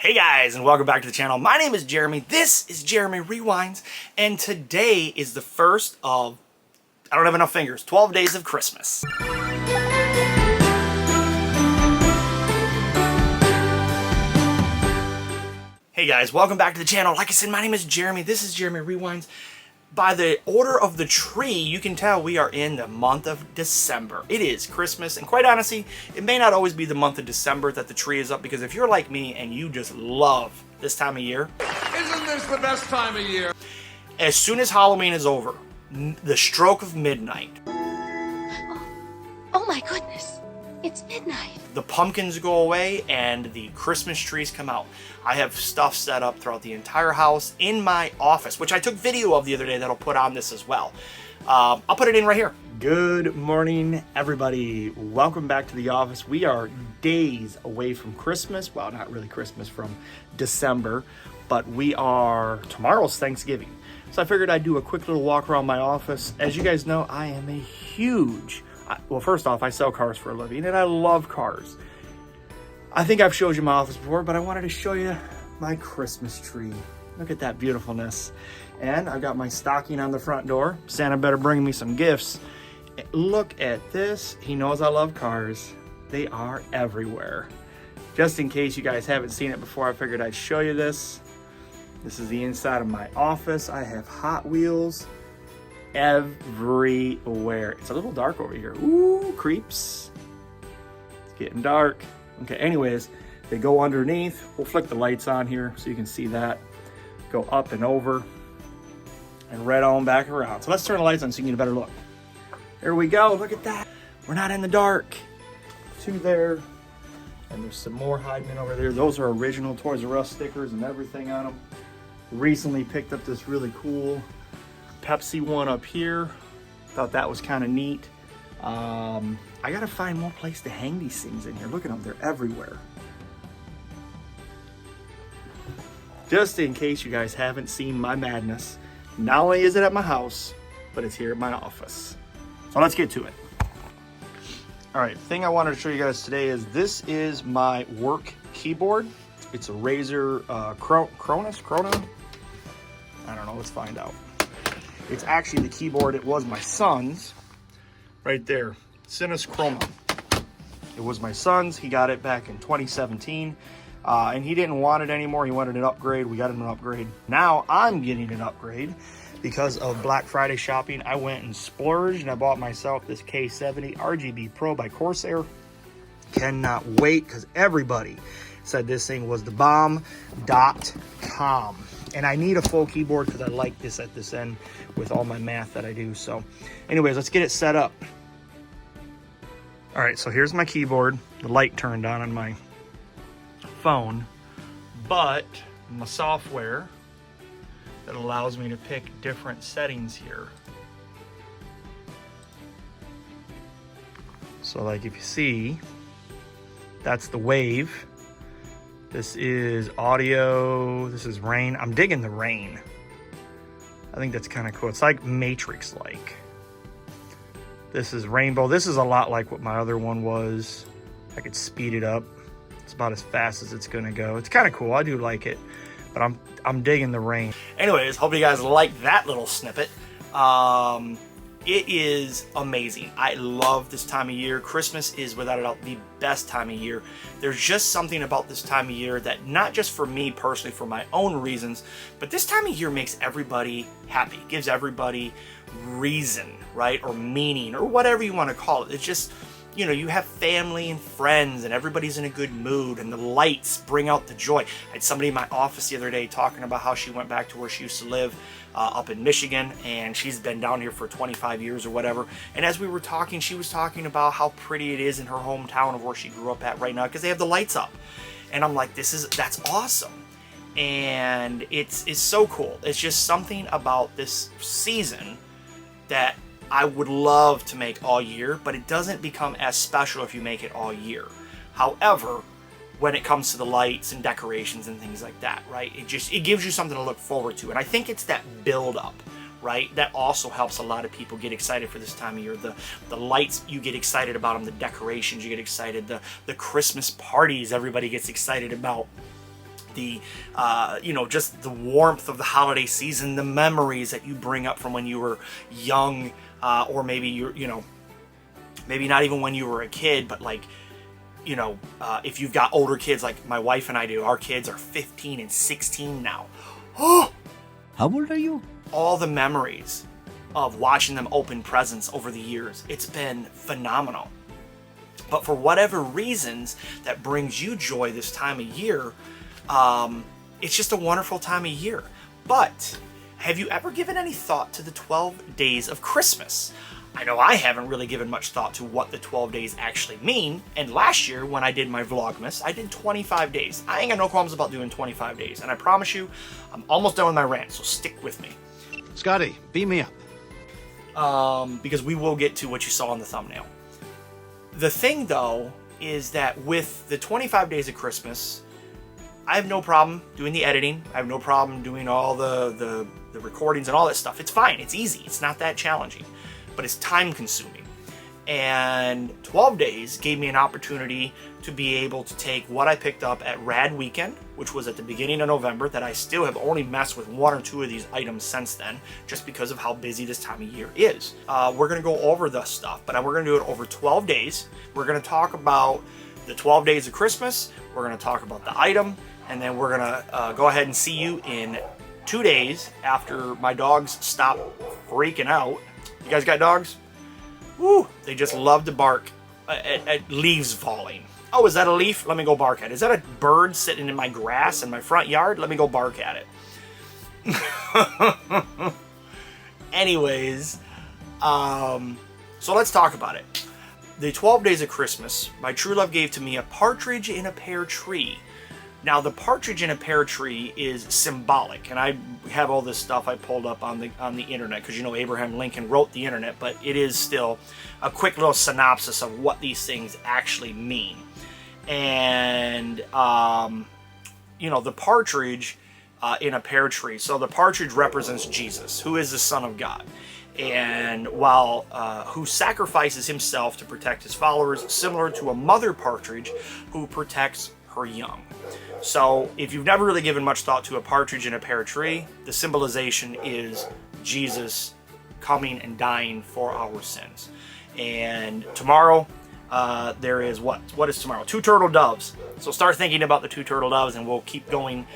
Hey guys, and welcome back to the channel. My name is Jeremy. This is Jeremy Rewinds, and today is the first of, I don't have enough fingers, 12 days of Christmas. Hey guys, welcome back to the channel. Like I said, my name is Jeremy. This is Jeremy Rewinds. By the order of the tree, you can tell we are in the month of December. It is Christmas, and quite honestly, it may not always be the month of December that the tree is up, because if you're like me and you just love this time of year. Isn't this the best time of year? As soon as Halloween is over, the stroke of midnight. Oh my goodness, it's midnight. The pumpkins go away and the Christmas trees come out. I have stuff set up throughout the entire house in my office, which I took video of the other day that'll put on this as well. I'll put it in right here. Good morning, everybody. Welcome back to the office. We are days away from Christmas. Well, not really Christmas, from December, but tomorrow's Thanksgiving. So I figured I'd do a quick little walk around my office. As you guys know, I am a huge, well, first off, I sell cars for a living, and I love cars. I think I've showed you my office before, but I wanted to show you my Christmas tree. Look at that beautifulness. And I've got my stocking on the front door. Santa better bring me some gifts. Look at this. He knows I love cars. They are everywhere. Just in case you guys haven't seen it before, I figured I'd show you this. This is the inside of my office. I have Hot Wheels everywhere. It's a little dark over here. Ooh, creeps. It's getting dark. Okay, anyways, they go underneath. We'll flick the lights on here so you can see that. Go up and over and right on back around. So let's turn the lights on so you can get a better look. There we go. Look at that. We're not in the dark. Two there. And there's some more hiding in over there. Those are original Toys R Us stickers and everything on them. Recently picked up this really cool Pepsi one up here. Thought that was kind of neat. I gotta find more place to hang these things in here. Look at them, they're everywhere. Just in case you guys haven't seen my madness, not only is it at my house, but it's here at my office. So let's get to it. All right, thing I wanted to show you guys today is this is my work keyboard. It's a Razer Chrono? I don't know, let's find out. It's actually the keyboard, it was my son's, right there, Sinus Chroma. It was my son's, he got it back in 2017, and he didn't want it anymore, he wanted an upgrade, we got him an upgrade. Now I'm getting an upgrade because of Black Friday shopping. I went and splurged and I bought myself this K70 RGB Pro by Corsair. Cannot wait, because everybody said this thing was the bomb.com. And I need a full keyboard because I like this at this end with all my math that I do. So anyways, let's get it set up. All right, so here's my keyboard. The light turned on my phone, but my software that allows me to pick different settings here. So like if you see, that's the wave. This is audio, this is rain. I'm digging the rain. I think that's kind of cool. It's like Matrix-like. This is rainbow. This is a lot like what my other one was. I could speed it up. It's about as fast as it's gonna go. It's kind of cool, I do like it, but I'm digging the rain. Anyways, hope you guys like that little snippet. It is amazing. I love this time of year. Christmas is without a doubt the best time of year. There's just something about this time of year that, not just for me personally, for my own reasons, but this time of year makes everybody happy, gives everybody reason, right? Or meaning, or whatever you want to call it. It's just, you know, you have family and friends and everybody's in a good mood and the lights bring out the joy. I had somebody in my office the other day talking about how she went back to where she used to live up in Michigan, and she's been down here for 25 years or whatever. And as we were talking, she was talking about how pretty it is in her hometown of where she grew up at right now because they have the lights up. And I'm like, that's awesome. And it's so cool. It's just something about this season that I would love to make all year, but it doesn't become as special if you make it all year. However, when it comes to the lights and decorations and things like that, right? It gives you something to look forward to. And I think it's that build up, right? That also helps a lot of people get excited for this time of year. The lights, you get excited about them. The decorations, you get excited. The Christmas parties, everybody gets excited about. the, you know, just the warmth of the holiday season, the memories that you bring up from when you were young, or maybe you're, you know, maybe not even when you were a kid, but like, you know, if you've got older kids like my wife and I do, our kids are 15 and 16 now. Oh, how old are you? All the memories of watching them open presents over the years. It's been phenomenal. But for whatever reasons that brings you joy this time of year, it's just a wonderful time of year. But have you ever given any thought to the 12 days of Christmas? I know I haven't really given much thought to what the 12 days actually mean. And last year when I did my Vlogmas, I did 25 days. I ain't got no qualms about doing 25 days. And I promise you, I'm almost done with my rant, so stick with me. Scotty, beam me up. Because we will get to what you saw in the thumbnail. The thing, though, is that with the 25 days of Christmas, I have no problem doing the editing. I have no problem doing all the recordings and all that stuff. It's fine. It's easy. It's not that challenging. But it's time-consuming. And 12 days gave me an opportunity to be able to take what I picked up at Rad Weekend, which was at the beginning of November, that I still have only messed with 1 or 2 of these items since then, just because of how busy this time of year is. We're going to go over the stuff, but we're going to do it over 12 days. We're going to talk about the 12 days of Christmas. We're going to talk about the item, and then we're going to go ahead and see you in 2 days after my dogs stop freaking out. You guys got dogs? Woo! They just love to bark at leaves falling. Oh, is that a leaf? Let me go bark at it. Is that a bird sitting in my grass in my front yard? Let me go bark at it. Anyways, so let's talk about it. The 12 days of Christmas, my true love gave to me a partridge in a pear tree. Now, the partridge in a pear tree is symbolic, and I have all this stuff I pulled up on the internet, because you know Abraham Lincoln wrote the internet, but it is still a quick little synopsis of what these things actually mean. And you know, the partridge in a pear tree. So the partridge represents Jesus, who is the Son of God, and while who sacrifices himself to protect his followers, similar to a mother partridge who protects her young. So if you've never really given much thought to a partridge in a pear tree, the symbolization is Jesus coming and dying for our sins. And tomorrow, there is what is tomorrow? 2 turtle doves. So start thinking about the 2 turtle doves, and we'll keep going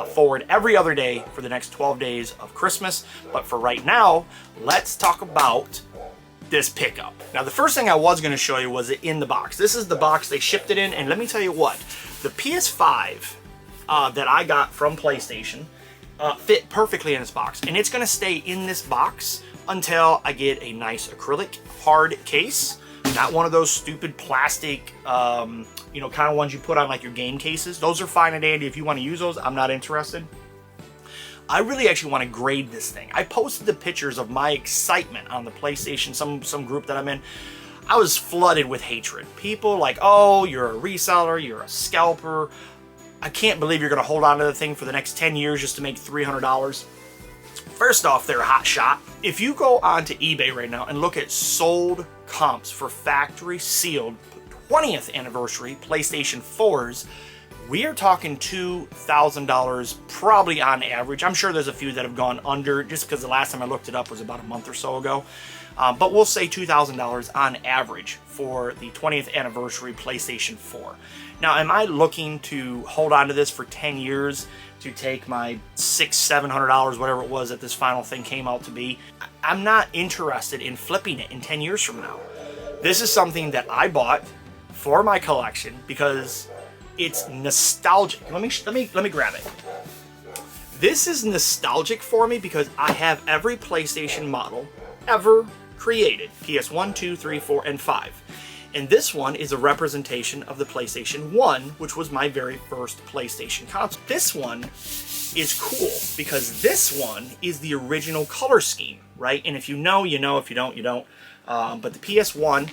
forward every other day for the next 12 days of Christmas. But for right now, let's talk about this pickup. Now, the first thing I was going to show you was it in the box. This is the box they shipped it in, and let me tell you what, the PS5 that I got from PlayStation fit perfectly in this box, and it's going to stay in this box until I get a nice acrylic hard case, not one of those stupid plastic, you know, kind of ones you put on like your game cases. Those are fine and dandy if you want to use those. I'm not interested. I really actually want to grade this thing. I posted the pictures of my excitement on the PlayStation, some group that I'm in. I was flooded with hatred. People like, oh, you're a reseller, you're a scalper. I can't believe you're going to hold on to the thing for the next 10 years just to make $300. First off, they're a hot shot. If you go onto eBay right now and look at sold comps for factory sealed 20th anniversary PlayStation 4s, we are talking $2,000 probably on average. I'm sure there's a few that have gone under, just because the last time I looked it up was about a month or so ago. But we'll say $2,000 on average for the 20th anniversary PlayStation 4. Now, am I looking to hold on to this for 10 years to take my $600-700, whatever it was that this final thing came out to be? I'm not interested in flipping it in 10 years from now. This is something that I bought for my collection because it's nostalgic. Let me grab it. This is nostalgic for me because I have every PlayStation model ever created. PS1, 2, 3, 4, and 5. And this one is a representation of the PlayStation 1, which was my very first PlayStation console. This one is cool because this one is the original color scheme, right? And if you know, you know. If you don't, you don't. But the PS1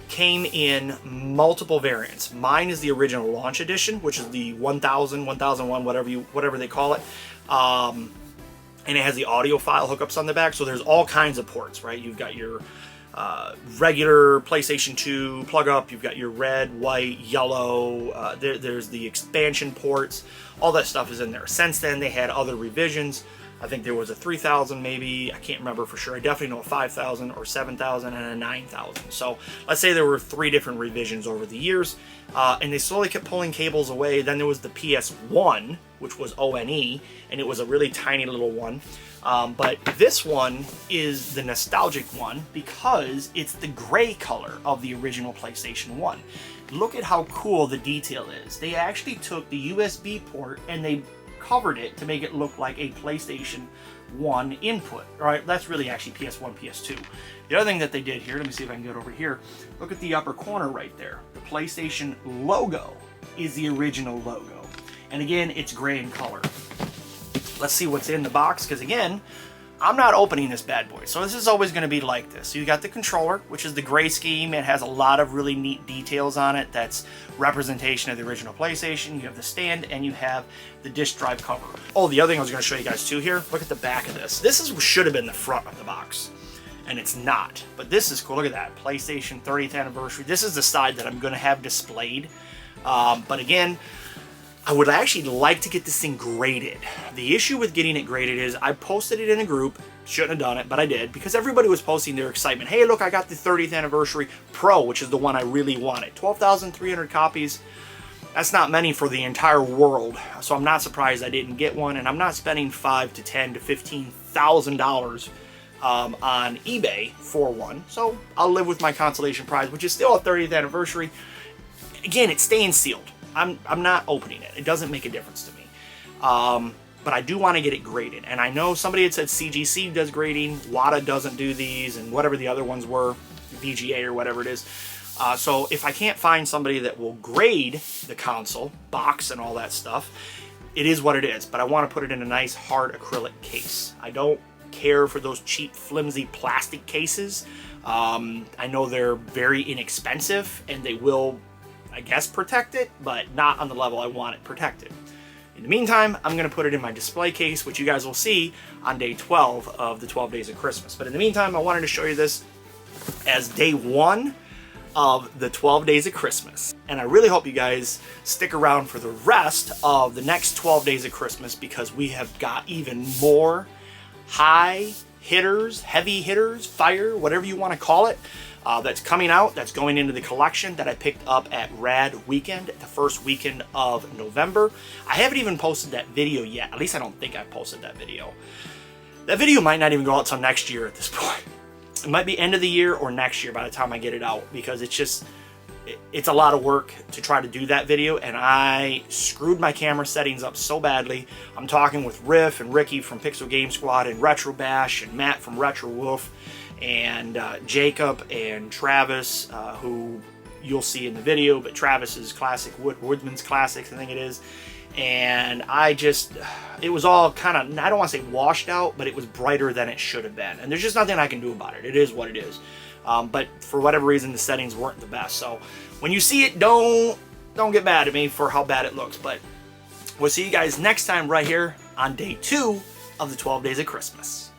came in multiple variants. Mine is the original launch edition, which is the 1000, 1001, whatever they call it. And it has the audio file hookups on the back, so there's all kinds of ports, right? You've got your regular PlayStation 2 plug up. You've got your red, white, yellow. There's the expansion ports. All that stuff is in there. Since then, they had other revisions. I think there was a 3000 maybe. I can't remember for sure. I definitely know a 5000 or 7000 and a 9000. So let's say there were 3 different revisions over the years. And they slowly kept pulling cables away. Then there was the PS1, which was ONE, and it was a really tiny little one. But this one is the nostalgic one because it's the gray color of the original PlayStation 1. Look at how cool the detail is. They actually took the USB port and they covered it to make it look like a PlayStation 1 input. All right, that's really actually PS1, PS2. The other thing that they did here, let me see if I can get over here. Look at the upper corner right there. The PlayStation logo is the original logo. And again, it's gray in color. Let's see what's in the box, because again, I'm not opening this bad boy. So this is always going to be like this. So you got the controller, which is the gray scheme. It has a lot of really neat details on it. That's representation of the original PlayStation. You have the stand and you have the disk drive cover. Oh, the other thing I was going to show you guys too here. Look at the back of this. This should have been the front of the box, and it's not. But this is cool. Look at that. PlayStation 30th anniversary. This is the side that I'm going to have displayed. But again, I would actually like to get this thing graded. The issue with getting it graded is I posted it in a group. Shouldn't have done it, but I did, because everybody was posting their excitement. Hey, look, I got the 30th anniversary Pro, which is the one I really wanted. 12,300 copies. That's not many for the entire world, so I'm not surprised I didn't get one, and I'm not spending $5,000 to $10,000 to $15,000 on eBay for one. So I'll live with my consolation prize, which is still a 30th anniversary. Again, it's staying sealed. I'm not opening it. It doesn't make a difference to me. But I do want to get it graded. And I know somebody had said CGC does grading, WATA doesn't do these, and whatever the other ones were, VGA or whatever it is. So if I can't find somebody that will grade the console, box and all that stuff, it is what it is. But I want to put it in a nice hard acrylic case. I don't care for those cheap, flimsy plastic cases. I know they're very inexpensive and they will, I guess, protect it, but not on the level I want it protected. In the meantime, I'm going to put it in my display case, which you guys will see on day 12 of the 12 Days of Christmas. But in the meantime, I wanted to show you this as day 1 of the 12 Days of Christmas. And I really hope you guys stick around for the rest of the next 12 Days of Christmas, because we have got even more high hitters, heavy hitters, fire, whatever you want to call it, that's coming out, that's going into the collection that I picked up at Rad Weekend, the first weekend of November. I haven't even posted that video yet. At least I don't think I've posted that video. That video might not even go out till next year at this point. It might be end of the year or next year by the time I get it out, because it's just, it's a lot of work to try to do that video, and I screwed my camera settings up so badly. I'm talking with Riff and Ricky from Pixel Game Squad and Retro Bash and Matt from Retro Wolf and Jacob and Travis, who you'll see in the video, but Travis's classic, Woodman's Classics, I think it is. And I just, it was all kind of, I don't want to say washed out, but it was brighter than it should have been. And there's just nothing I can do about it. It is what it is. But for whatever reason, the settings weren't the best. So when you see it, don't get mad at me for how bad it looks. But we'll see you guys next time right here on day 2 of the 12 Days of Christmas.